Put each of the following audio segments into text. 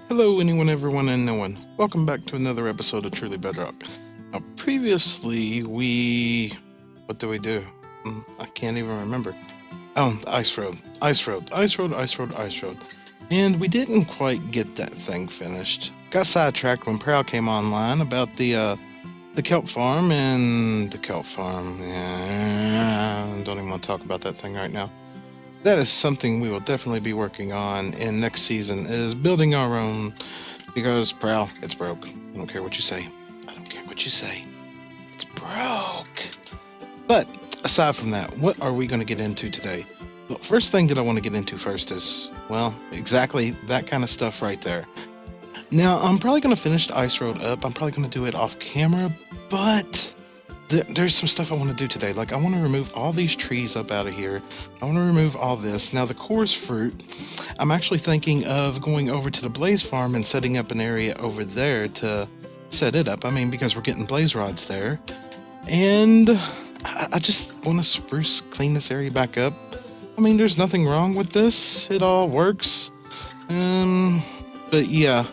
Hello anyone, everyone, and no one. Welcome back to another episode of Truly Bedrock. Now, previously what do we do? I can't even remember. Oh, the ice road. And we didn't quite get that thing finished. Got sidetracked when Prowl came online about the kelp farm, and the kelp farm. Yeah, I don't even want to talk about that thing right now. That is something we will definitely be working on in next season, is building our own, because Prowl, it's broke. I don't care what you say. It's broke. But aside from that, what are we going to get into today? The first thing that I want to get into first is, well, exactly that kind of stuff right there. Now, I'm probably going to finish the ice road up. I'm probably going to do it off camera, but there's some stuff I want to do today. Like, I want to remove all these trees up out of here. I want to remove all this. Now, the coarse fruit, I'm actually thinking of going over to the blaze farm and setting up an area over there to set it up. I mean, because we're getting blaze rods there. And I just want to clean this area back up. I mean, there's nothing wrong with this. It all works. But yeah,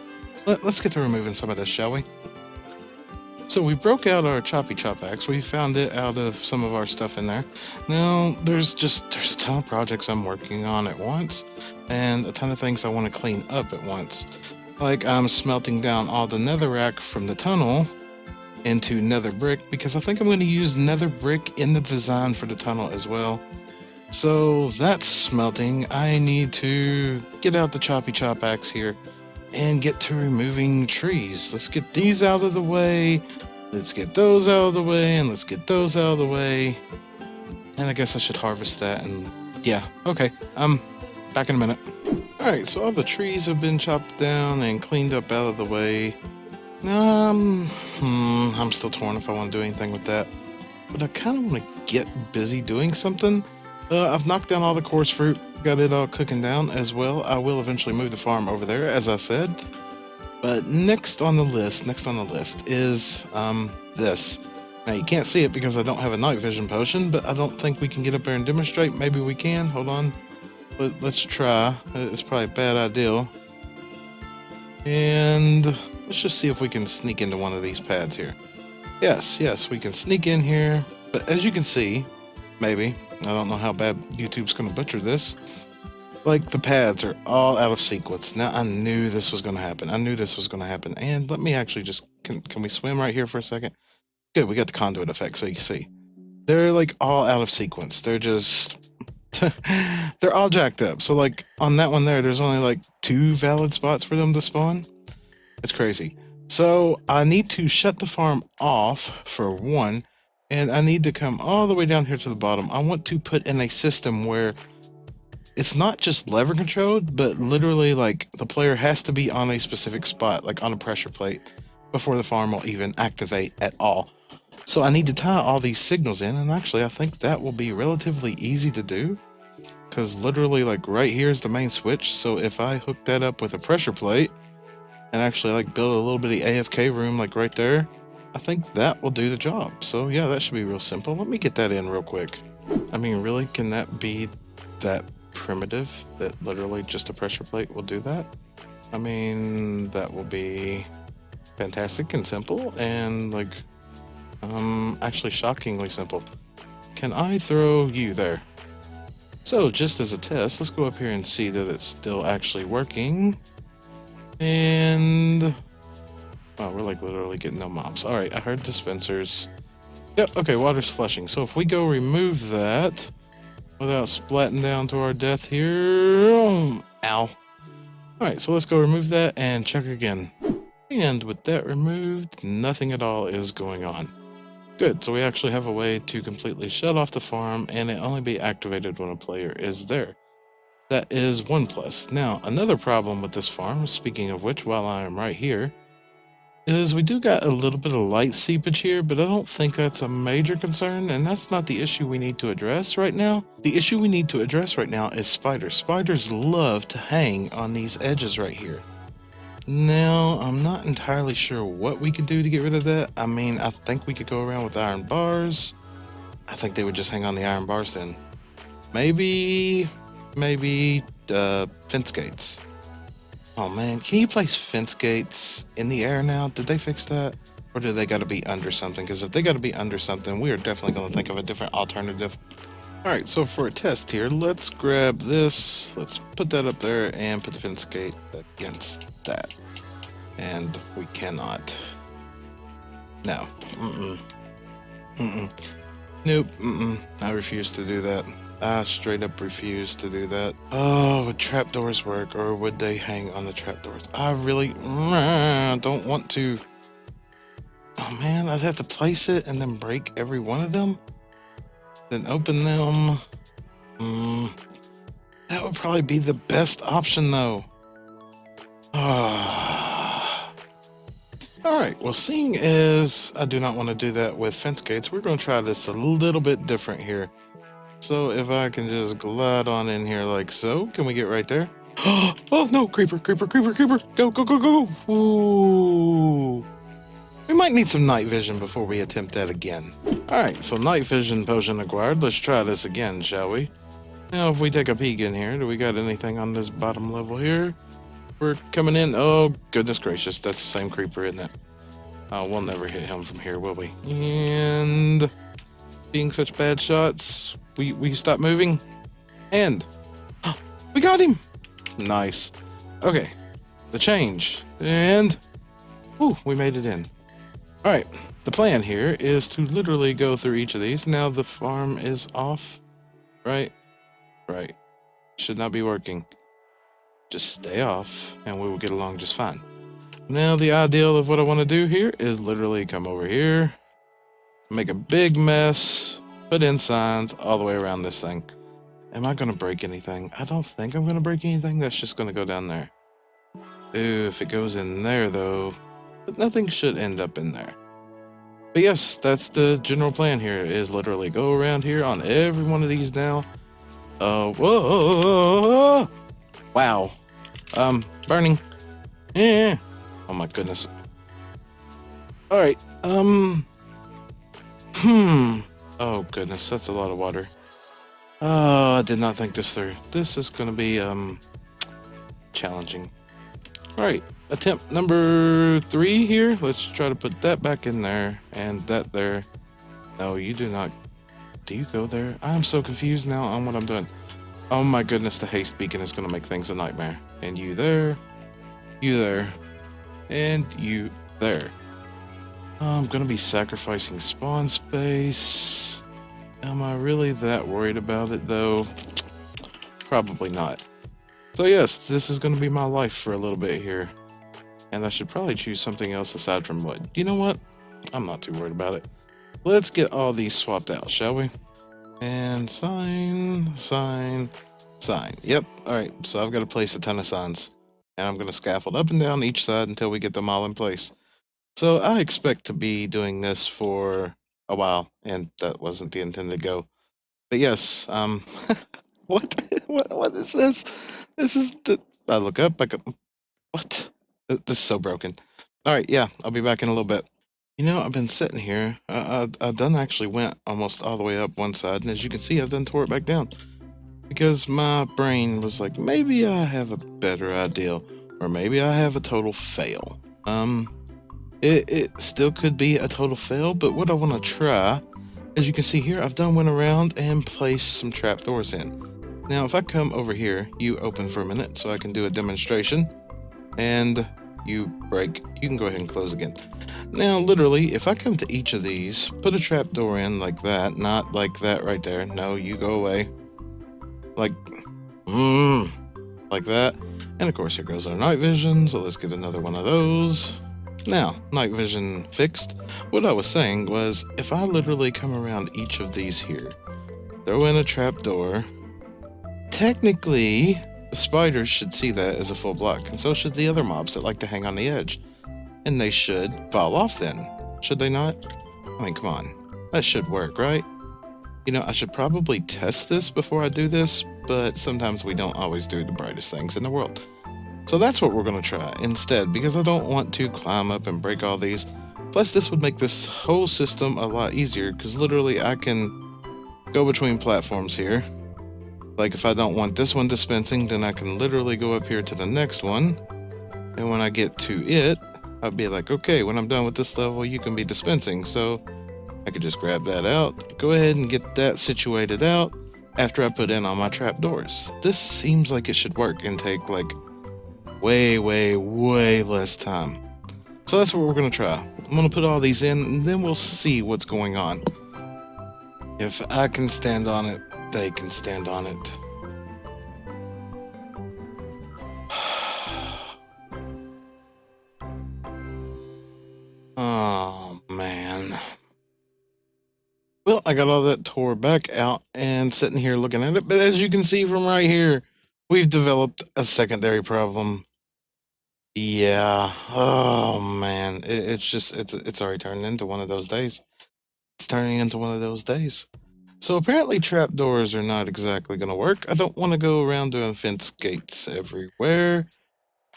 let's get to removing some of this, shall we? So we broke out our choppy chop axe. We found it out of some of our stuff in there. Now, there's a ton of projects I'm working on at once, and a ton of things I want to clean up at once. Like, I'm smelting down all the netherrack from the tunnel into nether brick, because I think I'm going to use nether brick in the design for the tunnel as well. So that's smelting. I need to get out the choppy chop axe here and get to removing trees. Let's get these out of the way. Let's get those out of the way, and let's get those out of the way. And I guess I should harvest that, and yeah, okay. Back in a minute. Alright, so all the trees have been chopped down and cleaned up out of the way. I'm still torn if I want to do anything with that. But I kind of want to get busy doing something. I've knocked down all the coarse fruit, got it all cooking down as well. I will eventually move the farm over there, as I said. But next on the list is this. Now, you can't see it because I don't have a night vision potion, but I don't think we can get up there and demonstrate. Maybe we can. Hold on. Let's try. It's probably a bad idea. And let's just see if we can sneak into one of these pads here. Yes, we can sneak in here. But as you can see, maybe, I don't know how bad YouTube's going to butcher this. Like, the pads are all out of sequence. Now, I knew this was going to happen. And let me actually just, can we swim right here for a second? Good, we got the conduit effect, so you can see. They're, like, all out of sequence. They're just, they're all jacked up. So, like, on that one there's only, like, 2 valid spots for them to spawn. It's crazy. So, I need to shut the farm off, for one. And I need to come all the way down here to the bottom. I want to put in a system where it's not just lever controlled, but literally, like, the player has to be on a specific spot, like on a pressure plate, before the farm will even activate at all. So I need to tie all these signals in, and actually I think that will be relatively easy to do, because literally, like, right here is the main switch. So if I hook that up with a pressure plate and actually, like, build a little bitty AFK room, like right there, I think that will do the job. So yeah, that should be real simple. Let me get that in real quick. I mean, really, can that be that primitive, that literally just a pressure plate will do that? I mean, that will be fantastic and simple, and like, actually shockingly simple. Can I throw you there? So just as a test, let's go up here and see that it's still actually working. And oh, we're like literally getting no mobs. All right, I heard dispensers. Yep, okay, water's flushing. So if we go remove that without splatting down to our death here. Ow. Alright, so let's go remove that and check again. And with that removed, nothing at all is going on. Good, so we actually have a way to completely shut off the farm, and it only be activated when a player is there. That is one plus. Now, another problem with this farm, speaking of which, while I am right here, is we do got a little bit of light seepage here, but I don't think that's a major concern, and that's not the issue we need to address right now. The issue we need to address right now is spiders. Spiders love to hang on these edges right here. Now, I'm not entirely sure what we can do to get rid of that. I mean, I think we could go around with iron bars. I think they would just hang on the iron bars then. Maybe fence gates. Oh man, can you place fence gates in the air now? Did they fix that? Or do they gotta be under something? Because if they gotta be under something, we are definitely gonna think of a different alternative. Alright, so for a test here, let's grab this, let's put that up there and put the fence gate against that. And we cannot. No. Nope. I refuse to do that. I straight up refuse to do that. Oh, would trapdoors work, or would they hang on the trapdoors? I really don't want to. Oh man, I'd have to place it and then break every one of them. Then open them. That would probably be the best option though. Alright, well seeing as I do not want to do that with fence gates, we're going to try this a little bit different here. So if I can just glide on in here like so, can we get right there? Oh no, creeper. Go. Ooh. We might need some night vision before we attempt that again. Alright, so night vision potion acquired. Let's try this again, shall we? Now if we take a peek in here, do we got anything on this bottom level here? We're coming in. Oh, goodness gracious. That's the same creeper, isn't it? Oh, we'll never hit him from here, will we? And being such bad shots, we stop moving. And we got him. Nice. Okay. The change. And ooh, we made it in. All right. The plan here is to literally go through each of these. Now the farm is off. Right? Right. Should not be working. Just stay off and we will get along just fine. Now the ideal of what I want to do here is literally come over here, make a big mess, put in signs all the way around this thing. Am I going to break anything? I don't think I'm going to break anything. That's just going to go down there. Ooh, if it goes in there though, but nothing should end up in there. But yes, that's the general plan here, is literally go around here on every one of these now. Whoa. Wow. Burning. Yeah. Oh my goodness. Alright, oh goodness, that's a lot of water. Oh, I did not think this through. This is gonna be, challenging. Alright, attempt number 3 here. Let's try to put that back in there, and that there. No, you do not. Do you go there? I'm so confused now on what I'm doing. Oh my goodness, the haste beacon is gonna make things a nightmare. And you there, and you there. I'm gonna be sacrificing spawn space. Am I really that worried about it though? Probably not. So yes, this is gonna be my life for a little bit here. And I should probably choose something else aside from wood. You know what? I'm not too worried about it. Let's get all these swapped out, shall we? And sign. Yep, alright, so I've got to place a ton of signs. And I'm going to scaffold up and down each side until we get them all in place. So I expect to be doing this for a while, and that wasn't the intended go. But yes, what is this? This is I look up, what? This is so broken. Alright, yeah, I'll be back in a little bit. You know, I've been sitting here. I done actually went almost all the way up one side, and as you can see, I've done tore it back down. Because my brain was like, maybe I have a better idea, or maybe I have a total fail. It still could be a total fail, but what I want to try, as you can see here, I've went around and placed some trapdoors in. Now, if I come over here, you open for a minute so I can do a demonstration, and you break, you can go ahead and close again. Now, literally, if I come to each of these, put a trapdoor in like that, not like that right there. No, you go away. Like that. And of course, here goes our night vision, so let's get another one of those. Now, night vision fixed. What I was saying was, if I literally come around each of these here, throw in a trapdoor, technically, the spiders should see that as a full block, and so should the other mobs that like to hang on the edge. And they should fall off then, should they not? I mean, come on, that should work, right? You know, I should probably test this before I do this, but sometimes we don't always do the brightest things in the world. So that's what we're going to try instead, because I don't want to climb up and break all these. Plus, this would make this whole system a lot easier, because literally I can go between platforms here. Like if I don't want this one dispensing, then I can literally go up here to the next one And when I get to it, I'll be like, okay, when I'm done with this level, you can be dispensing. So I could just grab that out, go ahead and get that situated out after I put in all my trapdoors. This seems like it should work and take like way less time. So that's what we're gonna try. I'm gonna put all these in and then we'll see what's going on. If I can stand on it, they can stand on it. Oh man. Well, I got all that tore back out and sitting here looking at it, but as you can see from right here, we've developed a secondary problem. Yeah. Oh man, it's already turning into one of those days. It's turning into one of those days. So apparently trapdoors are not exactly going to work. I don't want to go around doing fence gates everywhere.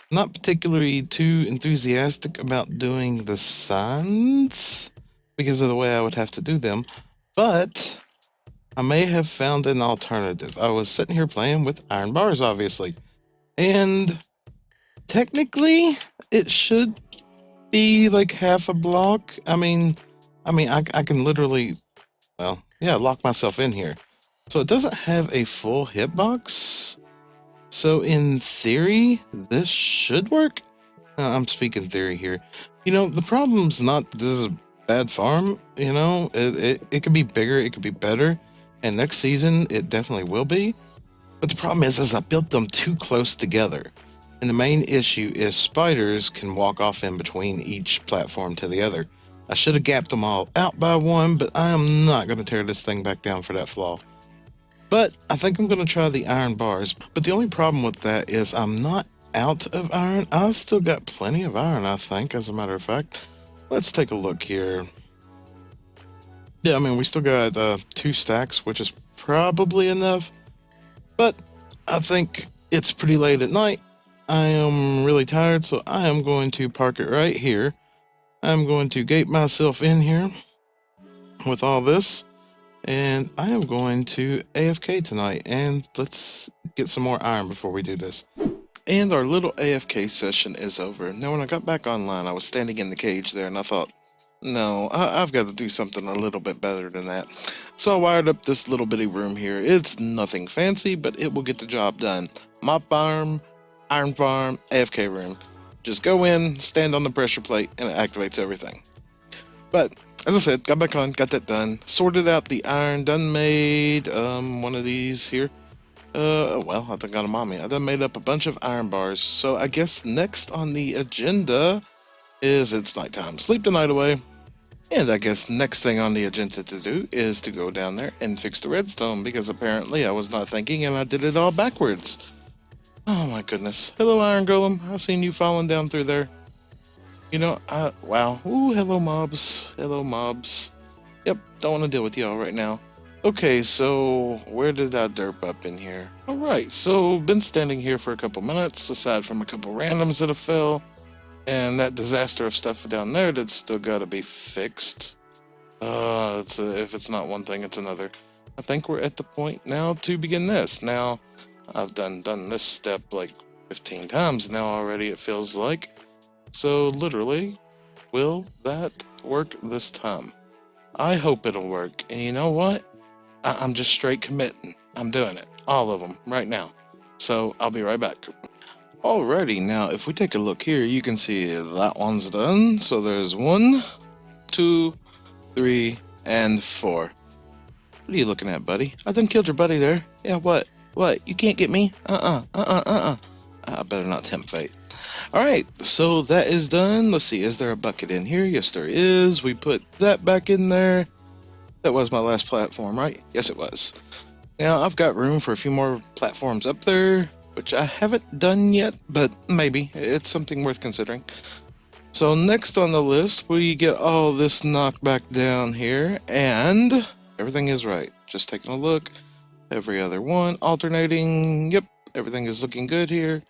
Not particularly too enthusiastic about doing the signs because of the way I would have to do them, but I may have found an alternative. I was sitting here playing with iron bars, obviously, and technically it should be like half a block. I can literally, well, yeah, lock myself in here. So it doesn't have a full hitbox. So in theory, this should work. I'm speaking theory here. You know, the problem's not this is a bad farm. You know, it could be bigger, it could be better, and next season it definitely will be. But the problem is I built them too close together, and the main issue is spiders can walk off in between each platform to the other. I should have gapped them all out by one, but I am not going to tear this thing back down for that flaw. But I think I'm going to try the iron bars. But the only problem with that is I'm not out of iron. I've still got plenty of iron, I think, as a matter of fact. Let's take a look here. Yeah, I mean, we still got 2 stacks, which is probably enough. But I think it's pretty late at night. I am really tired, so I am going to park it right here. I'm going to gate myself in here with all this. And I am going to AFK tonight, and let's get some more iron before we do this. And our little AFK session is over. Now, when I got back online, I was standing in the cage there, and I thought, no, I've got to do something a little bit better than that. So I wired up this little bitty room here. It's nothing fancy, but it will get the job done. Mop farm, iron farm, AFK room. Just go in, stand on the pressure plate, and it activates everything. But as I said, got back on, got that done, sorted out the iron, done made one of these here. Well, I think I got them on me. I done made up a bunch of iron bars. So I guess next on the agenda is it's nighttime. Sleep the night away. And I guess next thing on the agenda to do is to go down there and fix the redstone, because apparently I was not thinking and I did it all backwards. Oh my goodness. Hello, Iron Golem. I seen you falling down through there. You know, wow. Ooh, hello, mobs. Hello, mobs. Yep, don't want to deal with y'all right now. Okay, so where did I derp up in here? Alright, so been standing here for a couple minutes, aside from a couple randoms that have fell, and that disaster of stuff down there that's still got to be fixed. If it's not one thing, it's another. I think we're at the point now to begin this. Now, I've done this step like 15 times now already, it feels like. So literally, will that work this time? I hope it'll work. And you know what? I'm just straight committing. I'm doing it. All of them right now. So I'll be right back. Alrighty, now if we take a look here, you can see that one's done. So there's 1, 2, 3, and 4. What are you looking at, buddy? I done killed your buddy there. Yeah, what? What? You can't get me? I better not tempt fate. Alright, so that is done. Let's see, is there a bucket in here? Yes, there is. We put that back in there. That was my last platform, right? Yes, it was. Now, I've got room for a few more platforms up there, which I haven't done yet, but maybe. It's something worth considering. So next on the list, we get all this knocked back down here, and everything is right. Just taking a look. Every other one, alternating. Yep, everything is looking good here.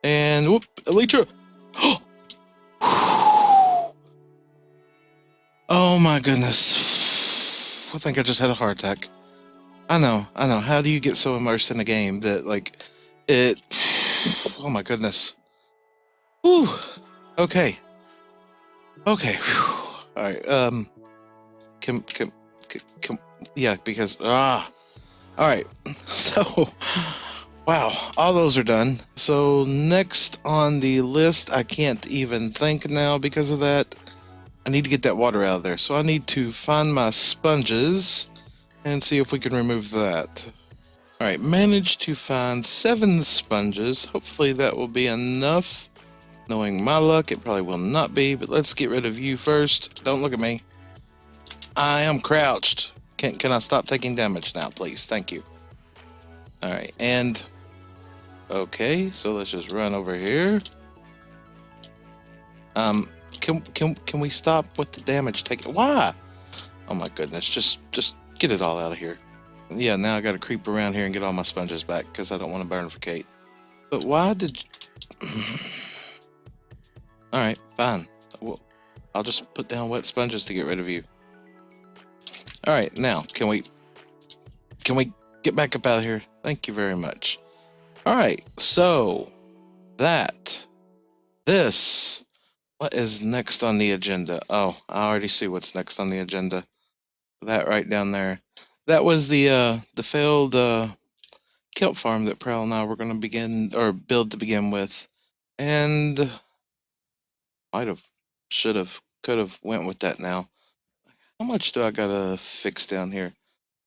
And whoop, Elytra! Oh my goodness. I think I just had a heart attack. I know. How do you get so immersed in a game that, like, it... Oh my goodness. Whew. Okay. Okay. Whew. All right. Can, yeah, because all right. So, wow, all those are done. So next on the list, I can't even think now because of that. I need to get that water out of there. So I need to find my sponges and see if we can remove that. All right, managed to find 7 sponges. Hopefully that will be enough. Knowing my luck, it probably will not be, but let's get rid of you first. Don't look at me. I am crouched. Can I stop taking damage now, please? Thank you. All right, and okay, so let's just run over here. Can we stop with the damage taken? Why? Oh my goodness, just get it all out of here. Yeah, now I got to creep around here and get all my sponges back because I don't want to burnificate. But why did? All right, fine. Well, I'll just put down wet sponges to get rid of you. All right, now can we get back up out of here? Thank you very much. All right, so this, what is next on the agenda? Oh, I already see what's next on the agenda. That right down there. That was the failed kelp farm that Prowl and I were going to begin or build to begin with, and might have, should have, could have went with that now. How much do I gotta fix down here?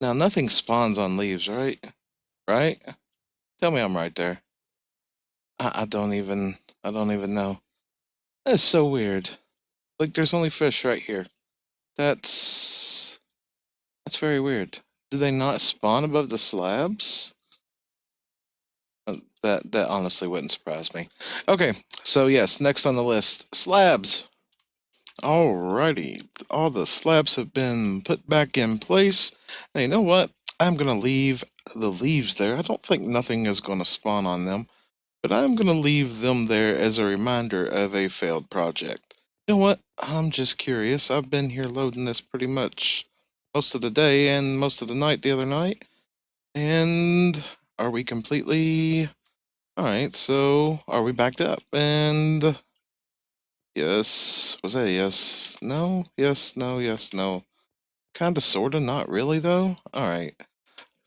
Now nothing spawns on leaves, right? Right? Tell me I'm right there. I don't even know. That's so weird. Like there's only fish right here. That's very weird. Do they not spawn above the slabs? That honestly wouldn't surprise me. Okay, so yes, next on the list, slabs. Alrighty, all the slabs have been put back in place. Now, you know what? I'm gonna leave the leaves there. I don't think nothing is gonna spawn on them, but I'm gonna leave them there as a reminder of a failed project. You know what? I'm just curious. I've been here loading this pretty much most of the day and most of the night the other night. And are we completely... Alright, so are we backed up? And yes, was that a yes? No, yes, no, yes, no. Kinda, sorta, not really though. Alright.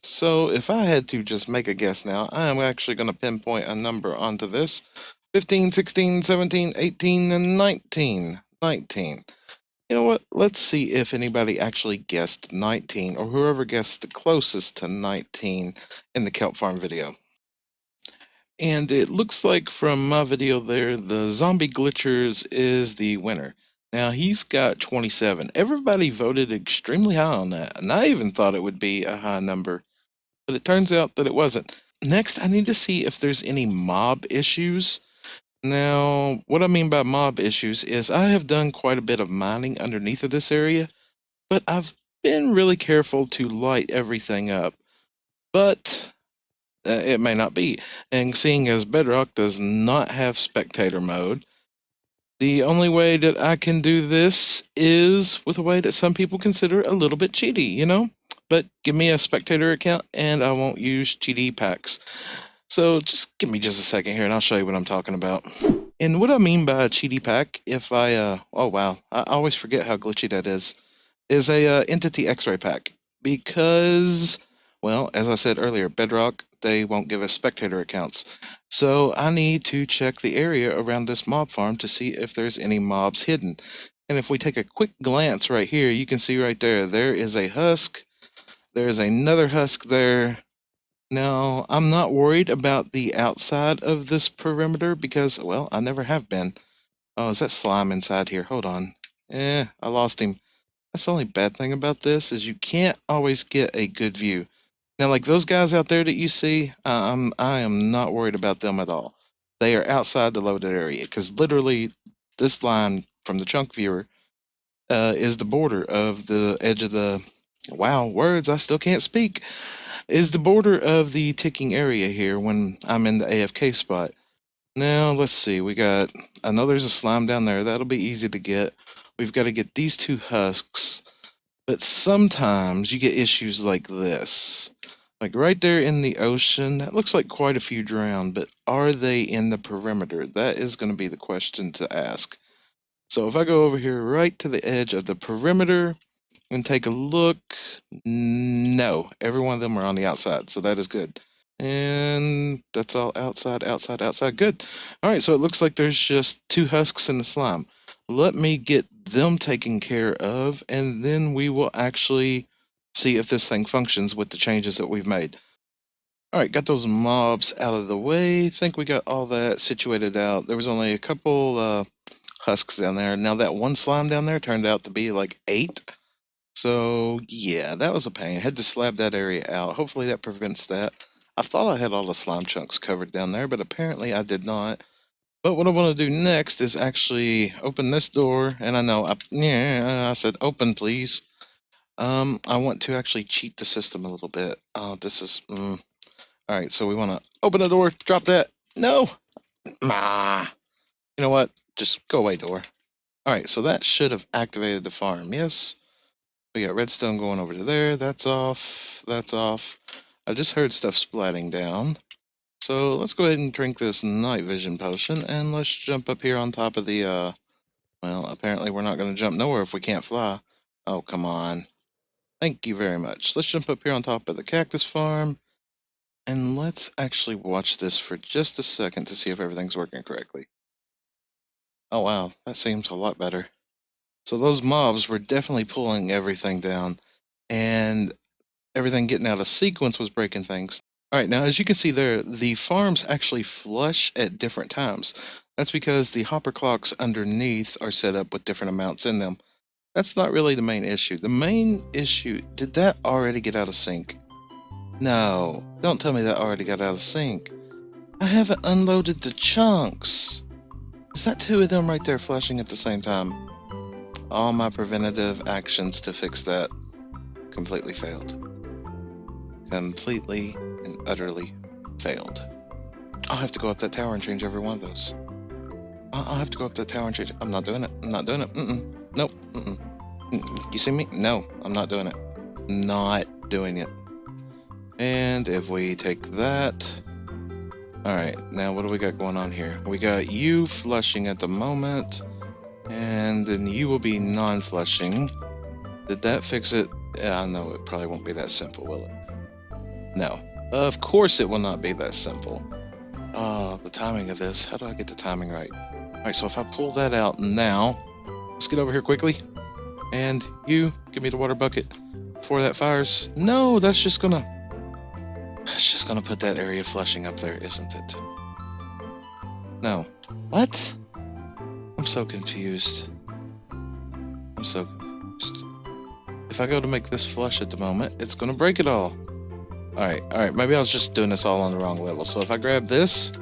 So if I had to just make a guess now, I am actually gonna pinpoint a number onto this. 15, 16, 17, 18, and 19. 19. You know what? Let's see if anybody actually guessed 19, or whoever guessed the closest to 19 in the kelp farm video. And it looks like from my video there, the Zombie Glitchers is the winner. Now he's got 27. Everybody voted extremely high on that, and I even thought it would be a high number, but it turns out that it wasn't. Next, I need to see if there's any mob issues. Now, what I mean by mob issues is I have done quite a bit of mining underneath of this area, but I've been really careful to light everything up. But it may not be. And seeing as Bedrock does not have spectator mode, the only way that I can do this is with a way that some people consider a little bit cheaty, you know? But give me a spectator account and I won't use cheaty packs. So just give me just a second here and I'll show you what I'm talking about. And what I mean by a cheaty pack, if I, oh wow, I always forget how glitchy that is a entity X-ray pack. Because, well, as I said earlier, Bedrock, they won't give us spectator accounts. So I need to check the area around this mob farm to see if there's any mobs hidden. And if we take a quick glance right here, you can see right there, there is a husk. There's another husk there. Now, I'm not worried about the outside of this perimeter because, well, I never have been. Oh, is that slime inside here? Hold on. I lost him. That's the only bad thing about this is you can't always get a good view. Now, like those guys out there that you see, I am not worried about them at all. They are outside the loaded area because literally this line from the chunk viewer is the border of the edge of the, wow, words, I still can't speak, is the border of the ticking area here when I'm in the AFK spot. Now, let's see, I know there's a slime down there. That'll be easy to get. We've got to get these 2 husks. But sometimes you get issues like this. Like right there in the ocean, that looks like quite a few drowned, but are they in the perimeter? That is going to be the question to ask. So if I go over here right to the edge of the perimeter and take a look, no, every one of them are on the outside, so that is good. And that's all outside, outside, outside. Good. All right, so it looks like there's just 2 husks in the slime. Let me get them taken care of, and then we will actually see if this thing functions with the changes that we've made. All right, got those mobs out of the way. Think we got all that situated out. There was only a couple husks down there. Now that one slime down there turned out to be like 8. So yeah, that was a pain. Had to slab that area out. Hopefully that prevents that. I thought I had all the slime chunks covered down there, but apparently I did not. But what I want to do next is actually open this door. And I know, I said open, please. I want to actually cheat the system a little bit. This is, all right. So we want to open the door, drop that. No, you know what? Just go away, door. All right. So that should have activated the farm. Yes. We got redstone going over to there. That's off. That's off. I just heard stuff splatting down. So let's go ahead and drink this night vision potion, and let's jump up here on top of the, well, apparently we're not going to jump nowhere if we can't fly. Oh, come on. Thank you very much. Let's jump up here on top of the cactus farm, and let's actually watch this for just a second to see if everything's working correctly. Oh, wow. That seems a lot better. So those mobs were definitely pulling everything down, and everything getting out of sequence was breaking things. All right, now as you can see there, the farms actually flush at different times. That's because the hopper clocks underneath are set up with different amounts in them. That's not really the main issue. The main issue, did that already get out of sync? No, don't tell me that already got out of sync. I haven't unloaded the chunks. Is that 2 of them right there flashing at the same time? All my preventative actions to fix that completely failed. Completely and utterly failed. I'll have to go up that tower and change every one of those. I'll have to go up that tower and change it. I'm not doing it. I'm not doing it. Nope. You see me? No, I'm not doing it. Not doing it. And if we take that... Alright, now what do we got going on here? We got you flushing at the moment, and then you will be non-flushing. Did that fix it? Yeah, I know it probably won't be that simple, will it? No. Of course it will not be that simple. Oh, the timing of this. How do I get the timing right? Alright, so if I pull that out now, let's get over here quickly. And you, give me the water bucket before that fires. No, that's just gonna put that area flushing up there, isn't it? No. What? I'm so confused. I'm so confused. If I go to make this flush at the moment, it's gonna break it all. Alright, maybe I was just doing this all on the wrong level. So if I grab this,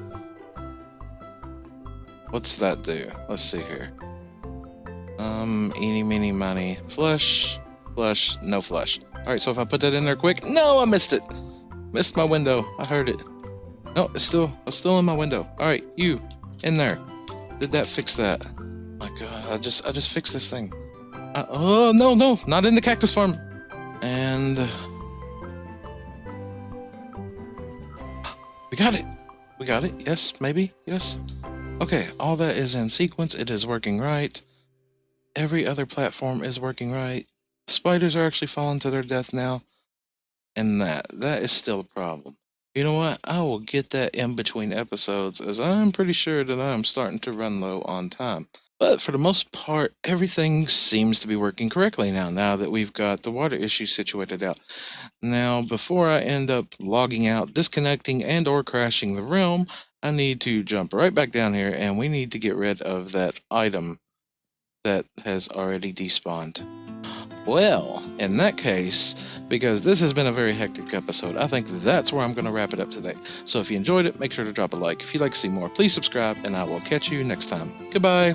what's that do? Let's see here. Eeny, meeny, miny, flush, flush, no flush. Alright, so if I put that in there quick, no, I missed it. Missed my window. I heard it. No, it's still in my window. Alright, you, in there. Did that fix that? My god, I just fixed this thing. Oh, no, not in the cactus farm. And we got it. We got it. Yes, maybe. Yes. Okay, all that is in sequence. It is working right. Every other platform is working right. Spiders are actually falling to their death now. And that is still a problem. You know what? I will get that in between episodes, as I'm pretty sure that I'm starting to run low on time. But for the most part, everything seems to be working correctly now that we've got the water issue situated out. Now, before I end up logging out, disconnecting, and or crashing the realm, I need to jump right back down here, and we need to get rid of that item that has already despawned. Well, in that case, because this has been a very hectic episode, I think that's where I'm going to wrap it up today. So if you enjoyed it, make sure to drop a like. If you'd like to see more, please subscribe, and I will catch you next time. Goodbye!